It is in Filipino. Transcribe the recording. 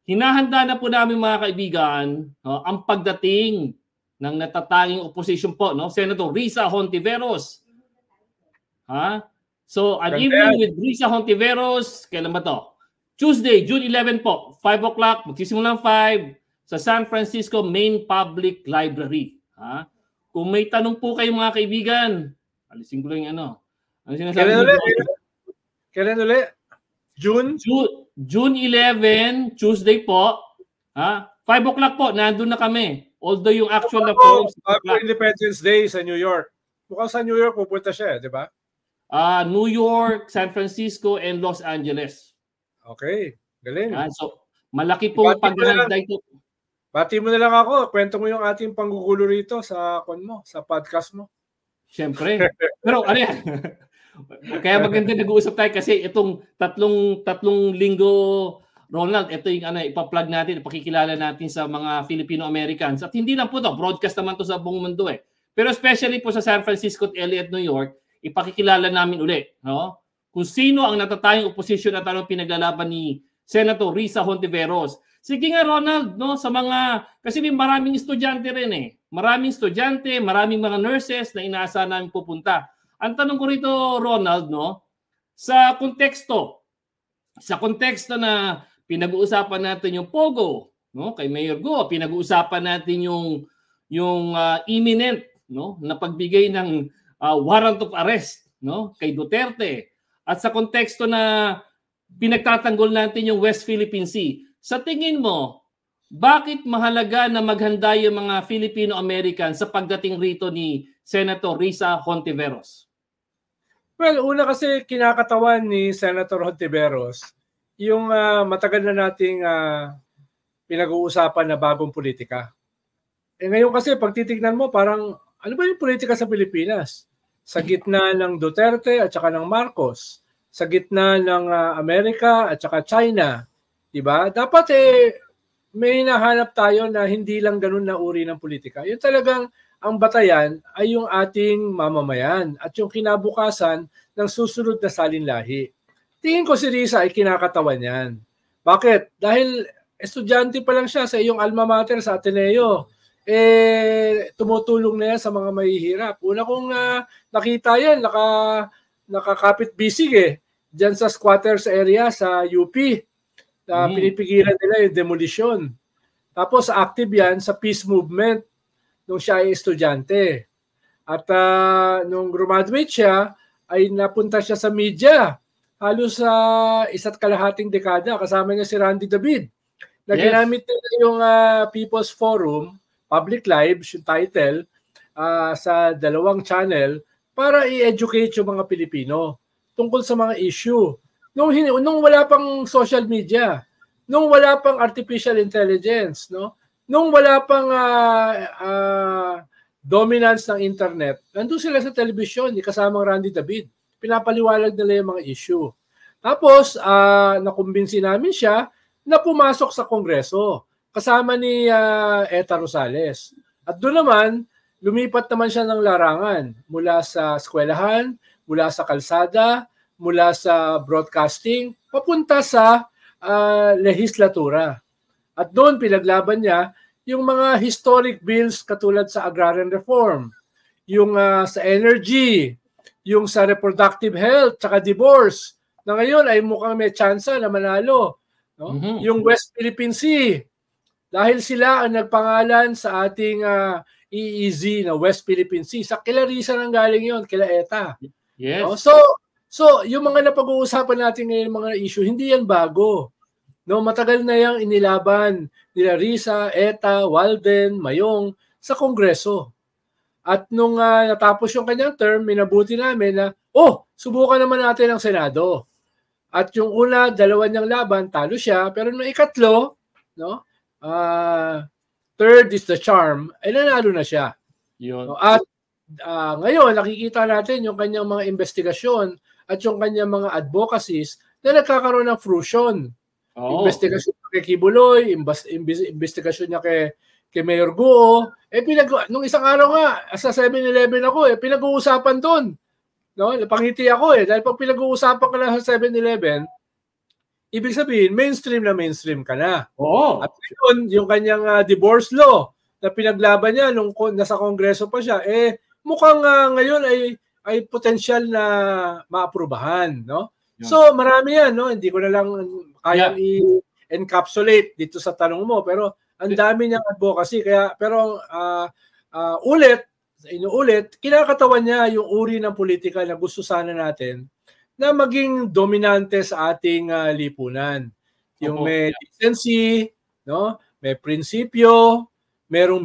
hinahanda na po namin mga kaibigan ang pagdating ng natatanging opposition po, no? Senator Risa Hontiveros. So, an evening with Risa Hontiveros, kailan ba to? Tuesday, June 11 po, 5 o'clock, magsisimula ng 5 sa San Francisco Main Public Library. Kung may tanong po kayo mga kaibigan, alisin ko lang yung ano. Ano sinasabi niyo? Kailan ulit? June 11, Tuesday po. 5 o'clock po, nandun na kami. Although yung actual na po, Independence Day sa New York. Mukhang sa New York pupunta siya, di ba? New York, San Francisco, and Los Angeles. Okay, galing. So, malaki pong paghahanda ito. Bati mo na lang ako. Kwento mo yung ating panggugulo rito sa podcast mo. Siyempre. Pero ano yan? Kaya maganda nag-uusap tayo kasi itong tatlong linggo, Ronald, ito yung ipa-plug natin, ipakikilala natin sa mga Filipino-Americans. At hindi lang po to, broadcast naman to sa buong mundo eh. Pero especially po sa San Francisco at LA at New York, ipakikilala namin uli, no? Kung sino ang natatayong opposition at anong pinaglalaban ni Senator Risa Hontiveros. Sige nga Ronald, no, sa mga kasi may maraming estudyante rin eh. Maraming estudyante, maraming mga nurses na inaasahan namin pupunta. Ang tanong ko rito Ronald, no, sa konteksto na pinag-uusapan natin yung Pogo, no, kay Mayor Go, pinag-uusapan natin yung imminent, no, na pagbigay ng warrant of arrest, no, kay Duterte. At sa konteksto na pinagtatanggol natin yung West Philippine Sea. Sa tingin mo, bakit mahalaga na maghanda yung mga Filipino-Americans sa pagdating rito ni Senator Risa Hontiveros? Well, una kasi kinakatawan ni Senator Hontiveros yung matagal na nating pinag-uusapan na bagong politika. Ngayon kasi pag titignan mo parang ano ba yung politika sa Pilipinas? Sa gitna ng Duterte at saka ng Marcos, sa gitna ng Amerika at saka China, diba? Dapat may hinahanap tayo na hindi lang ganun na uri ng politika. Yung talagang ang batayan ay yung ating mamamayan at yung kinabukasan ng susunod na salinlahi. Tingin ko si Risa ay kinakatawan yan. Bakit? Dahil estudyante pa lang siya sa iyong alma mater sa Ateneo. Tumutulong na yan sa mga mahihirap. Una kong nakita yan, nakakapit bisig dyan sa squatters area sa UP. Pinipigilan nila yung demolition. Tapos active yan sa peace movement nung siya ay estudyante. At nung graduate siya, ay napunta siya sa media. Halos sa 1.5 dekada, kasama niya si Randy David. Na ginamit nila yung People's Forum, Public Lives, yung title, sa 2 channel para i-educate yung mga Pilipino tungkol sa mga issue. Nung wala pang social media, nung wala pang artificial intelligence, no? Nung wala pang dominance ng internet, nandun sila sa telebisyon, kasamang Randy David. Pinapaliwalag nila yung mga issue. Tapos, nakumbinsi namin siya na pumasok sa Kongreso kasama ni Eta Rosales. At doon naman, lumipat naman siya ng larangan mula sa eskwelahan, mula sa kalsada, mula sa broadcasting, papunta sa lehislatura. At doon pinaglaban niya yung mga historic bills katulad sa agrarian reform, yung sa energy, yung sa reproductive health, tsaka divorce, na ngayon ay mukhang may tsansa na manalo. No? Mm-hmm. Yung West Philippine Sea, dahil sila ang nagpangalan sa ating EEZ na West Philippine Sea. Sa kila Risa nang galing yon, kila ETA. Yes. No? So, yung mga napag-uusapan natin ngayon, mga issue, hindi yan bago. No, matagal na yang inilaban nila Risa, ETA, Walden, Mayong sa Kongreso. At nung natapos yung kanyang term, minabuti namin na, subukan naman natin ang Senado. At yung una, 2 niyang laban, talo siya. Pero nung ikatlo, no, third is the charm, ay nanalo na siya. Yun. No, at ngayon, nakikita natin yung kanyang mga investigasyon at yung kanyang mga advocacies na nagkakaroon ng fruition. Investigasyon niya kay Kibuloy, investigasyon niya kay Mayor Guo. Nung isang araw nga, sa 7-Eleven ako, pinag-uusapan doon. No? Pangiti ako dahil pag pinag-uusapan ka lang sa 7-Eleven, ibig sabihin, mainstream ka na. Oo. At yun, yung kanyang divorce law na pinaglaban niya nung nasa Kongreso pa siya, mukhang ngayon ay potensyal na maaprubahan, no? Yeah. So marami yan, no? Hindi ko na lang kayang i-encapsulate dito sa tanong mo, pero ang dami niyang advocacy. Pero inuulit, kinakatawan niya yung uri ng politika na gusto sana natin na maging dominante sa ating lipunan. Yung may decency, no? May prinsipyo, merong